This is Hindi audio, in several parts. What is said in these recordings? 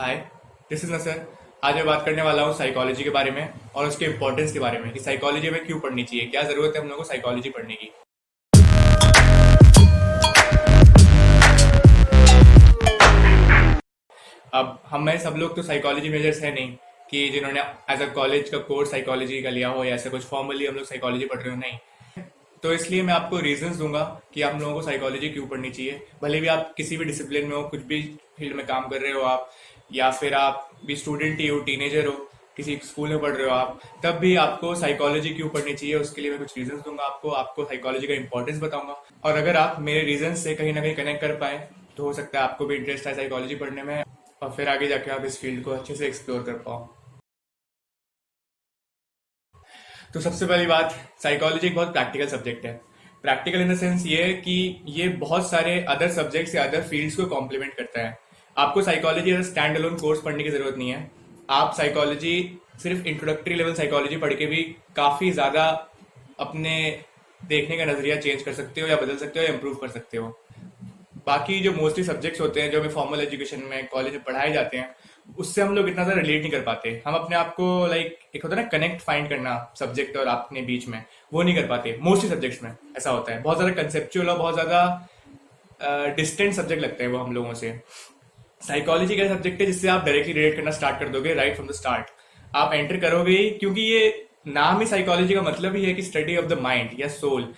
हाय, दिस इज नसर। आज मैं बात करने वाला हूँ साइकोलॉजी के बारे में और उसके इम्पोर्टेंस के बारे में कि साइकोलॉजी में क्यों पढ़नी चाहिए, क्या ज़रूरत है हम लोगों को साइकोलॉजी पढ़ने की। अब हम में सब लोग तो साइकोलॉजी मेजर्स है नहीं कि जिन्होंने एज अ कॉलेज का कोर्स साइकोलॉजी का लिया हो या ऐसा कुछ फॉर्मली हम लोग साइकोलॉजी पढ़ रहे हो, नहीं। तो इसलिए मैं आपको रीजंस दूंगा कि आप लोगों को साइकोलॉजी क्यों पढ़नी चाहिए। भले भी आप किसी भी डिसिप्लिन में हो, कुछ भी फील्ड में काम कर रहे हो आप, या फिर आप भी स्टूडेंट ही हो, टीनेजर हो, किसी स्कूल में पढ़ रहे हो आप, तब भी आपको साइकोलॉजी क्यों पढ़नी चाहिए उसके लिए मैं कुछ रीजंस दूंगा। आपको साइकोलॉजी का इंपॉर्टेंस बताऊंगा, और अगर आप मेरे रीजंस से कहीं ना कहीं कनेक्ट कर पाए तो हो सकता है आपको भी इंटरेस्ट है साइकोलॉजी पढ़ने में, और फिर आगे जाके आप इस फील्ड को अच्छे से एक्सप्लोर कर पाओ। तो सबसे पहली बात, साइकोलॉजी एक बहुत प्रैक्टिकल सब्जेक्ट है। प्रैक्टिकल इन द सेंस ये कि ये बहुत सारे अदर सब्जेक्ट्स या अदर फील्ड्स को कॉम्प्लीमेंट करता है। आपको psychology as stand alone course पढ़ने की जरूरत नहीं है। आप साइकोलॉजी सिर्फ इंट्रोडक्टरी लेवल साइकोलॉजी पढ़ के भी काफी ज्यादा अपने देखने का नजरिया चेंज कर सकते हो, या बदल सकते हो, या इम्प्रूव कर सकते हो। बाकी जो मोस्टली सब्जेक्ट्स होते हैं जो हमें फॉर्मल एजुकेशन में कॉलेज में पढ़ाए जाते हैं, उससे हम लोग इतना ज्यादा रिलेट नहीं कर पाते। हम अपने आप को एक होता है ना कनेक्ट फाइंड करना सब्जेक्ट और अपने बीच में, वो नहीं कर पाते। मोस्टली सब्जेक्ट्स में ऐसा होता है, बहुत ज्यादा कंसेप्चुअल और बहुत ज्यादा डिस्टेंट सब्जेक्ट लगता है वो हम लोगों से। साइकोलॉजी का सब्जेक्ट है जिससे आप डायरेक्टली रिलेट करना स्टार्ट कर दोगे राइट फ्रॉम द स्टार्ट। आप एंटर करोगे ही, क्योंकि ये नाम ही साइकोलॉजी का मतलब ही है कि स्टडी ऑफ द माइंड या सोल।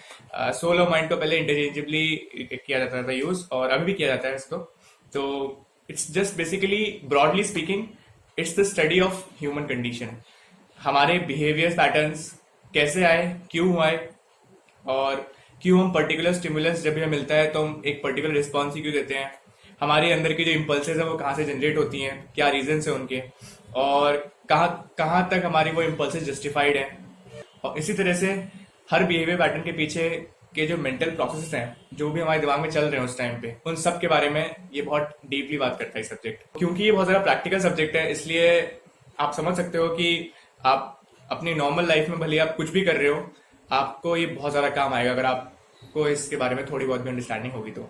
सोल और माइंड को पहले इंटरचेंजेबली किया जाता था यूज, और अभी भी किया जाता है इसको। तो it's just basically broadly speaking it's the study of human condition. हमारे बिहेवियर पैटर्न्स कैसे आए, क्यों आए, और क्यों हम पर्टिकुलर स्टिमुलस जब भी हमें मिलता है तो हम एक पर्टिकुलर रिस्पॉन्स ही क्यों देते हैं। हमारे अंदर की जो इम्पल्सेस है वो कहाँ से जनरेट होती हैं, क्या रीजन है उनके, और कहाँ कहाँ तक हमारी वो इम्पल्सेस जस्टिफाइड है। और इसी तरह से हर बिहेवियर पैटर्न के पीछे के जो मेंटल प्रोसेसेस हैं जो भी हमारे दिमाग में चल रहे हैं उस टाइम पे, उन सब के बारे में ये बहुत डीपली बात करता है सब्जेक्ट। क्योंकि ये बहुत ज्यादा प्रैक्टिकल सब्जेक्ट है, इसलिए आप समझ सकते हो कि आप अपनी नॉर्मल लाइफ में भले आप कुछ भी कर रहे हो, आपको ये बहुत ज्यादा काम आएगा अगर आपको इसके बारे में थोड़ी बहुत भी अंडरस्टैंडिंग होगी तो।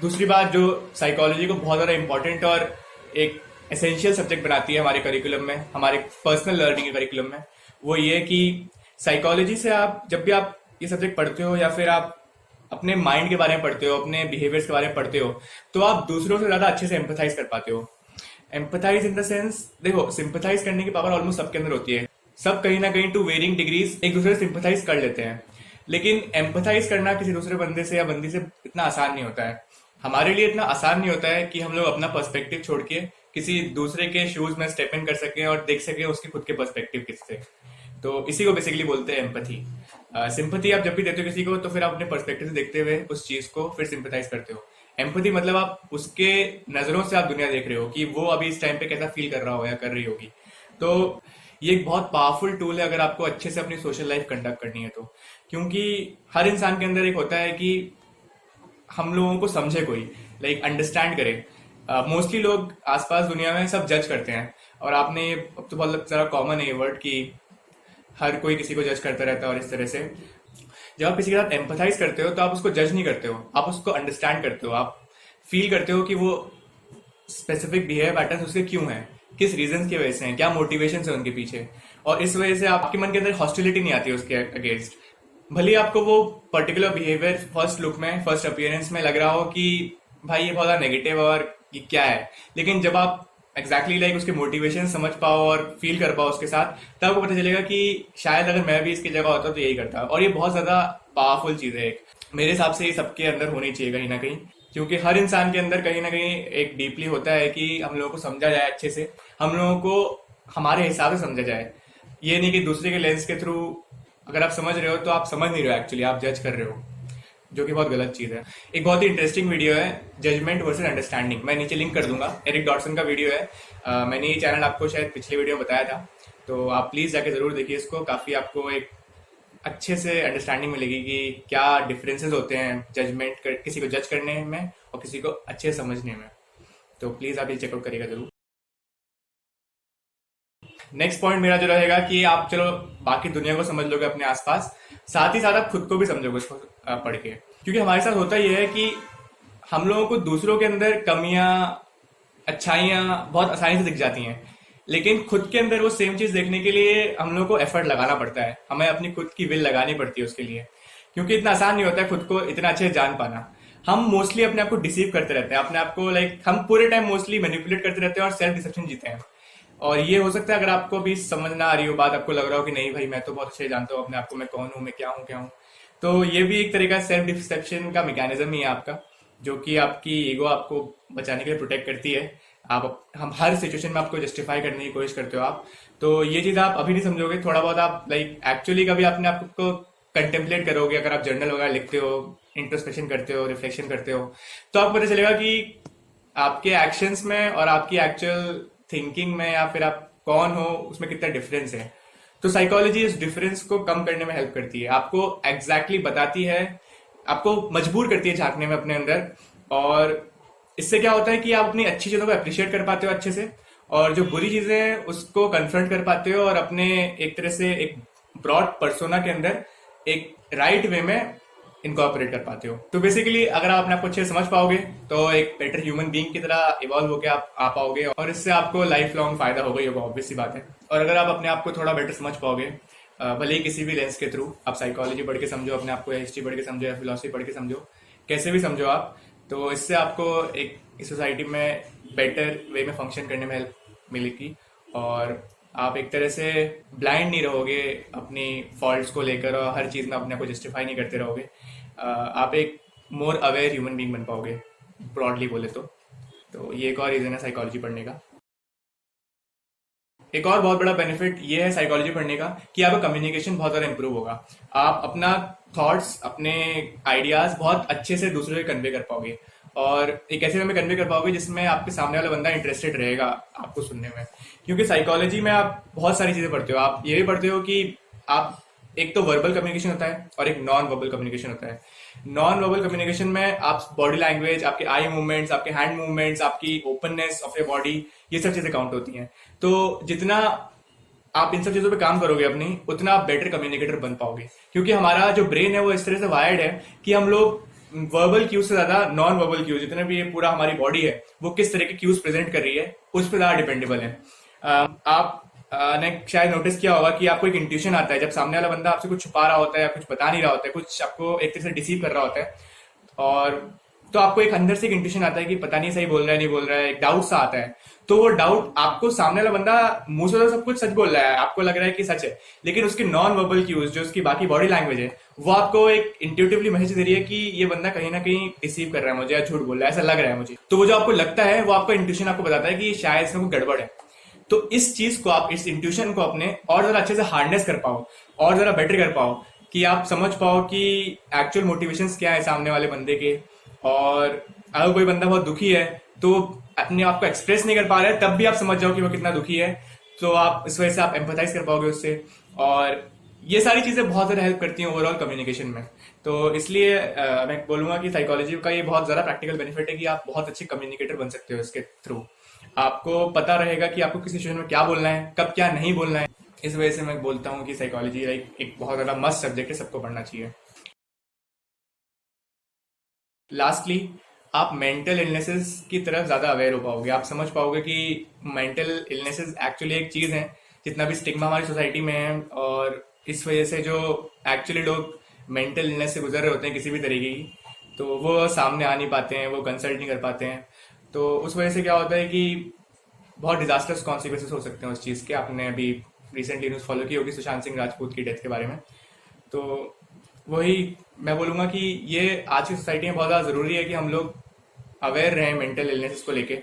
दूसरी बात जो साइकोलॉजी को बहुत ज्यादा इंपॉर्टेंट और एक एसेंशियल सब्जेक्ट बनाती है हमारे करिकुलम में, हमारे पर्सनल लर्निंग के करिकुलम में, वो ये कि साइकोलॉजी से आप जब भी आप ये सब्जेक्ट पढ़ते हो, या फिर आप अपने माइंड के बारे में पढ़ते हो, अपने बिहेवियर्स के बारे में पढ़ते हो, तो आप दूसरों से ज्यादा अच्छे से एम्पथाइज कर पाते हो। एम्पथाइज इन द सेंस, देखो, सिंपथाइज करने की पावर ऑलमोस्ट सबके अंदर होती है। सब कहीं ना कहीं टू वेरिंग डिग्रीज एक दूसरे से सिंपथाइज कर लेते हैं, लेकिन एम्पथाइज करना किसी दूसरे बंदे से या बंदी से इतना आसान नहीं होता है। हमारे लिए इतना आसान नहीं होता है कि हम लोग अपना पर्सपेक्टिव छोड़ के किसी दूसरे के शूज में स्टेप इन कर सकें और देख सकें उसके खुद के पर्सपेक्टिव किससे। तो इसी को बेसिकली बोलते हैं एम्पथी। सिंपथी आप जब भी देते हो किसी को, तो फिर आप अपने पर्सपेक्टिव से देखते हुए उस चीज को फिर सिंपथाइज करते हो। एम्पथी मतलब आप उसके नजरों से आप दुनिया देख रहे हो कि वो अभी इस टाइम पे कैसा फील कर रहा हो या कर रही होगी। तो ये एक बहुत पावरफुल टूल है अगर आपको अच्छे से अपनी सोशल लाइफ कंडक्ट करनी है तो। क्योंकि हर इंसान के अंदर एक होता है कि हम लोगों को समझे कोई, अंडरस्टैंड करे। मोस्टली लोग आसपास दुनिया में सब जज करते हैं, और आपने अब तो बहुत सारा कॉमन है ये वर्ड कि हर कोई किसी को जज करता रहता है। और इस तरह से जब आप किसी के साथ एम्पथाइज करते हो तो आप उसको जज नहीं करते हो, आप उसको अंडरस्टैंड करते हो। आप फील करते हो कि वो स्पेसिफिक बिहेवियर पैटर्न उसके क्यों हैं, किस रीजन की वजह से हैं, क्या मोटिवेशन है उनके पीछे। और इस वजह से आपके मन के अंदर हॉस्टिलिटी नहीं आती उसके अगेंस्ट। भले आपको वो पर्टिकुलर बिहेवियर फर्स्ट लुक में, फर्स्ट अपीयरेंस में लग रहा हो कि भाई ये बहुत नेगेटिव और ये क्या है, लेकिन जब आप एग्जैक्टली उसके मोटिवेशन समझ पाओ और फील कर पाओ उसके साथ, तब आपको पता चलेगा कि शायद अगर मैं भी इसकी जगह होता तो यही करता। और ये बहुत ज्यादा पावरफुल चीज है। मेरे हिसाब से ये सबके अंदर होनी चाहिए कहीं ना कहीं, क्योंकि हर इंसान के अंदर कहीं ना कहीं एक डीपली होता है कि हम लोगों को समझा जाए अच्छे से, हम लोगों को हमारे हिसाब से समझा जाए। ये नहीं कि दूसरे के लेंस के थ्रू अगर आप समझ रहे हो तो आप समझ नहीं रहे हो, एक्चुअली आप जज कर रहे हो, जो कि बहुत गलत चीज है। एक बहुत ही इंटरेस्टिंग वीडियो है जजमेंट वर्सेस अंडरस्टैंडिंग, मैं नीचे लिंक कर दूंगा। एरिक डॉटसन का वीडियो है। मैंने ये चैनल आपको शायद पिछले वीडियो में बताया था, तो आप प्लीज जाके जरूर देखिए इसको। काफी आपको एक अच्छे से अंडरस्टैंडिंग मिलेगी कि क्या डिफरेंसेस होते हैं किसी को जज करने में और किसी को अच्छे से समझने में। तो प्लीज आप ये चेकआउट करिएगा जरूर। नेक्स्ट पॉइंट मेरा जो रहेगा कि आप चलो बाकी दुनिया को समझ लोगे अपने आसपास, साथ ही साथ आप खुद को भी समझोगे उसको पढ़ के। क्योंकि हमारे साथ होता यह है कि हम लोगों को दूसरों के अंदर कमियां, अच्छाइयां बहुत आसानी से दिख जाती हैं, लेकिन खुद के अंदर वो सेम चीज देखने के लिए हम लोग को एफर्ट लगाना पड़ता है, हमें अपनी खुद की विल लगानी पड़ती है उसके लिए, क्योंकि इतना आसान नहीं होता है खुद को इतना अच्छे से जान पाना। हम मोस्टली अपने आप को डिसीव करते रहते हैं, अपने आप को हम पूरे टाइम मोस्टली मैनिपुलेट करते रहते हैं और सेल्फ डिसेप्शन जीते हैं। और ये हो सकता है अगर आपको भी समझ ना आ रही हो बात, आपको लग रहा हो कि नहीं भाई मैं तो बहुत अच्छे से जानता हूँ अपने आप को, मैं कौन हूँ, मैं क्या हूँ क्या हूँ, तो ये भी एक तरीका सेल्फ डिसेप्शन का मैकेनिज्म ही है आपका, जो कि आपकी ईगो आपको बचाने के लिए प्रोटेक्ट करती है। आप हम हर सिचुएशन में आपको जस्टिफाई करने की कोशिश करते हो आप, तो ये चीज आप अभी नहीं समझोगे, थोड़ा बहुत आप एक्चुअली कभी अपने आप को कंटेम्पलेट करोगे, अगर आप जर्नल वगैरह लिखते हो, इंट्रोस्पेक्शन करते हो, रिफ्लेक्शन करते हो, तो आपको पता चलेगा कि आपके एक्शंस में और आपकी एक्चुअल थिंकिंग में या फिर आप कौन हो उसमें कितना डिफरेंस है। तो साइकोलॉजी इस डिफरेंस को कम करने में हेल्प करती है, आपको एग्जैक्टली बताती है, आपको मजबूर करती है झांकने में अपने अंदर। और इससे क्या होता है कि आप अपनी अच्छी चीजों को अप्रिशिएट कर पाते हो अच्छे से, और जो बुरी चीजें हैं उसको कन्फ्रंट कर पाते हो, और अपने एक तरह से एक ब्रॉड पर्सोना के अंदर एक राइट वे में इनकॉर्पोरेट कर पाते हो। तो बेसिकली अगर आप अपने आप को अच्छे से समझ पाओगे तो एक बेटर ह्यूमन बीइंग की तरह इवॉल्व होकर आप आ पाओगे, और इससे आपको लाइफ लॉन्ग फायदा होगा, ये ऑब्वियस सी बात है। और अगर आप अपने आप को थोड़ा बेटर समझ पाओगे, भले ही किसी भी लेंस के थ्रू, आप साइकोलॉजी पढ़ के समझो अपने आप को, या हिस्ट्री पढ़ के समझो, या फिलोसफी पढ़ के समझो, कैसे भी समझो आप, तो इससे आपको एक सोसाइटी में बेटर वे में फंक्शन करने में हेल्प मिलेगी, और आप एक तरह से ब्लाइंड नहीं रहोगे अपनी फॉल्ट्स को लेकर, और हर चीज में अपने आप को जस्टिफाई नहीं करते रहोगे। आप एक मोर अवेयर ह्यूमन बीइंग बन पाओगे, ब्रॉडली बोले तो ये एक और रीजन है साइकोलॉजी पढ़ने का। एक और बहुत बड़ा बेनिफिट ये है साइकोलॉजी पढ़ने का कि आपका कम्युनिकेशन बहुत ज्यादा इंप्रूव होगा, आप अपना थॉट्स, अपने आइडियाज बहुत अच्छे से दूसरों को कन्वे कर पाओगे, और एक ऐसे वे में कन्वे कर पाओगे जिसमें आपके सामने वाला बंदा इंटरेस्टेड रहेगा आपको सुनने में। क्योंकि साइकोलॉजी में आप बहुत सारी चीजें पढ़ते हो, आप ये भी पढ़ते हो कि आप एक तो वर्बल कम्युनिकेशन होता है और एक नॉन वर्बल कम्युनिकेशन होता है। नॉन वर्बल कम्युनिकेशन में आप बॉडी लैंग्वेज, आपके आई मूवमेंट्स, आपके हैंड मूवमेंट्स, आपकी ओपननेस ऑफ योर बॉडी, ये सब चीजें काउंट होती हैं। तो जितना आप इन सब चीजों पे काम करोगे अपनी, उतना आप बेटर कम्युनिकेटर बन पाओगे, क्योंकि हमारा जो ब्रेन है वो इस तरह से वायर्ड है कि हम लोग वर्बल क्यूज से ज्यादा नॉन वर्बल क्यूज, जितने भी पूरा हमारी बॉडी है वो किस तरह के क्यूज प्रेजेंट कर रही है उस पर ज्यादा डिपेंडेबल है। आप ने शायद नोटिस किया होगा कि आपको एक इंट्यूशन आता है जब सामने वाला बंदा आपसे कुछ छुपा रहा होता है या कुछ बता नहीं रहा होता है, कुछ आपको एक तरह से डिसीव कर रहा होता है, और तो आपको एक अंदर से एक इंट्यूशन आता है कि पता नहीं सही बोल रहा है नहीं बोल रहा है, एक डाउट सा आता है। तो वो डाउट आपको सामने वाला बंदा मुंह से तो सब कुछ सच बोल रहा है, आपको लग रहा है कि सच है, लेकिन उसके नॉन वर्बल क्यूज, जो उसकी बाकी बॉडी लैंग्वेज है, वो आपको एक इंट्यूटिवली मैसेज दे रही है कि ये बंदा कहीं ना कहीं डिसीव कर रहा है मुझे, या झूठ बोल रहा है, ऐसा लग रहा है मुझे। तो वो जो आपको लगता है वो आपका इंट्यूशन आपको बताता है कि शायद इसमें कोई गड़बड़ है। तो इस चीज को आप, इस इंट्यूशन को अपने और जरा अच्छे से हार्नेस कर पाओ, और जरा बेटर कर पाओ, कि आप समझ पाओ कि एक्चुअल मोटिवेशंस क्या है सामने वाले बंदे के। और अगर कोई बंदा बहुत दुखी है तो अपने आप को एक्सप्रेस नहीं कर पा रहा है, तब भी आप समझ जाओ कि वो कितना दुखी है, तो आप इस वजह से आप एम्पैथाइज कर पाओगे उससे। और ये सारी चीजें बहुत ज्यादा हेल्प करती हैं ओवरऑल कम्युनिकेशन में। तो इसलिए मैं बोलूंगा कि साइकोलॉजी का ये बहुत ज्यादा प्रैक्टिकल बेनिफिट है कि आप बहुत अच्छे कम्युनिकेटर बन सकते हो इसके थ्रू। आपको पता रहेगा कि आपको किस सिचुएशन में क्या बोलना है, कब क्या नहीं बोलना है। इस वजह से मैं बोलता हूँ कि साइकोलॉजी एक बहुत ज्यादा मस्त सब्जेक्ट है, सबको पढ़ना चाहिए। लास्टली, आप मेंटल इलनेसेस की तरफ ज्यादा अवेयर हो पाओगे, आप समझ पाओगे कि मेंटल इलनेसेस एक्चुअली एक चीज है, जितना भी स्टिग्मा हमारी सोसाइटी में है, और इस वजह से जो एक्चुअली लोग मेंटल इलनेस से गुजर रहे होते हैं किसी भी तरीके की, तो वो सामने आ नहीं पाते हैं, वो कंसल्ट नहीं कर पाते हैं। तो उस वजह से क्या होता है कि बहुत डिजास्टर्स कॉन्सिक्वेंसेस हो सकते हैं उस चीज़ के। आपने अभी रिसेंटली न्यूज़ फॉलो की होगी सुशांत सिंह राजपूत की डेथ के बारे में। तो वही मैं बोलूँगा कि ये आज की सोसाइटी में बहुत ज़्यादा ज़रूरी है कि हम लोग अवेयर रहें मेंटल इलनेस को लेके।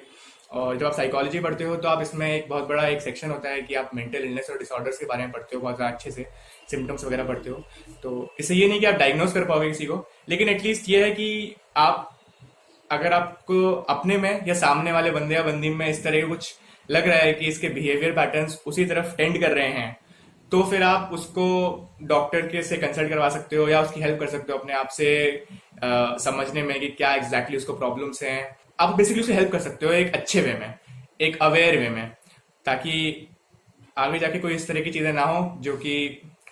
और जब आप साइकोलॉजी पढ़ते हो तो आप इसमें एक बहुत बड़ा एक सेक्शन होता है कि आप मेंटल इलनेस और डिसऑर्डर्स के बारे में पढ़ते हो, बहुत ज़्यादा अच्छे से सिम्टम्स वगैरह पढ़ते हो। तो इससे ये नहीं कि आप डायग्नोज कर पाओगे किसी को, लेकिन एटलीस्ट ये है कि आप, अगर आपको अपने में या सामने वाले बंदे या बंदी में इस तरह का कुछ लग रहा है कि इसके बिहेवियर पैटर्न्स उसी तरफ टेंड कर रहे हैं, तो फिर आप उसको डॉक्टर के से कंसल्ट करवा सकते हो, या उसकी हेल्प कर सकते हो अपने आप से समझने में कि क्या एग्जैक्टली उसको प्रॉब्लम्स हैं। आप बेसिकली उसे हेल्प कर सकते हो एक अच्छे वे में, एक अवेयर वे में, ताकि आगे जाके कोई इस तरह की चीजें ना हो जो कि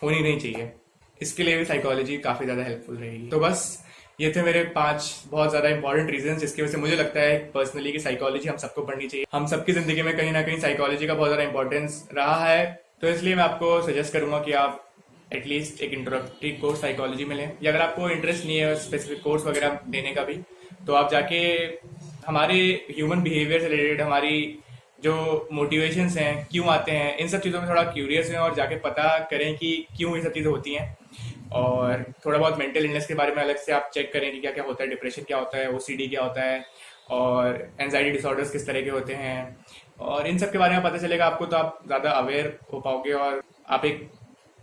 होनी नहीं चाहिए। इसके लिए भी साइकोलॉजी काफी ज्यादा हेल्पफुल रहेगी। तो बस ये थे मेरे 5 बहुत ज्यादा इंपॉर्टेंट रीजन जिसकी वजह से मुझे लगता है पर्सनली कि साइकोलॉजी हम सबको पढ़नी चाहिए। हम सबकी जिंदगी में कहीं ना कहीं साइकोलॉजी का बहुत ज्यादा इंपॉर्टेंस रहा है, तो इसलिए मैं आपको सजेस्ट करूंगा कि आप एटलीस्ट एक इंट्रोडक्टरी कोर्स साइकोलॉजी में लें, या अगर आपको इंटरेस्ट नहीं है स्पेसिफिक कोर्स वगैरह लेने का भी, तो आप जाके हमारे ह्यूमन बिहेवियर से रिलेटेड हमारी जो मोटिवेशंस हैं, क्यों आते हैं, इन सब चीज़ों में थोड़ा क्यूरियस हैं और जाके पता करें कि क्यों ये सब चीज़ें होती हैं। और थोड़ा बहुत मेंटल इलनेस के बारे में अलग से आप चेक करें कि क्या क्या होता है, डिप्रेशन क्या होता है, ओसीडी क्या होता है, और एनजाइटी डिसऑर्डर्स किस तरह के होते हैं, और इन सब के बारे में पता चलेगा आपको, तो आप ज़्यादा अवेयर हो पाओगे और आप एक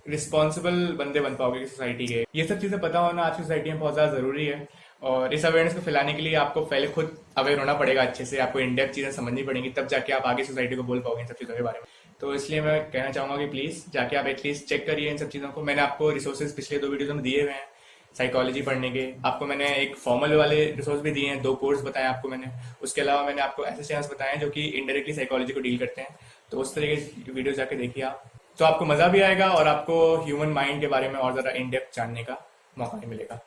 रिस्पॉन्सिबल बंदे बन पाओगे सोसाइटी के। ये सब चीज़ें पता होना आज की सोसाइटी में बहुत ज़्यादा ज़रूरी है, और इस अवेयरनेस को फैलाने के लिए आपको पहले खुद अवेयर होना पड़ेगा अच्छे से, आपको इन डेप्थ चीज़ें समझनी पड़ेंगी, तब जाके आप आगे सोसाइटी को बोल पाओगे इन सब चीज़ों के बारे में। तो इसलिए मैं कहना चाहूँगा कि प्लीज़ जाके आप एटलीस्ट चेक करिए इन सब चीज़ों को। मैंने आपको रिसोर्सेज पिछले 2 वीडियोज़ में दिए हुए हैं साइकोलॉजी पढ़ने के। आपको मैंने एक फॉर्मल वाले रिसोर्स भी दिए हैं, 2 कोर्स बताए आपको मैंने। उसके अलावा मैंने आपको ऐसे चैनल्स बताए हैं जो कि इनडायरेक्टली साइकोलॉजी को डील करते हैं, तो उस तरह के वीडियो जाके देखिए आप, तो आपको मज़ा भी आएगा और आपको ह्यूमन माइंड के बारे में और ज़्यादा इन डेप्थ जानने का मौका भी मिलेगा।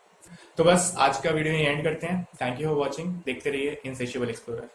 तो बस आज का वीडियो यहीं एंड करते हैं। Thank you for watching. देखते रहिए इनसेशिएबल एक्सप्लोरर।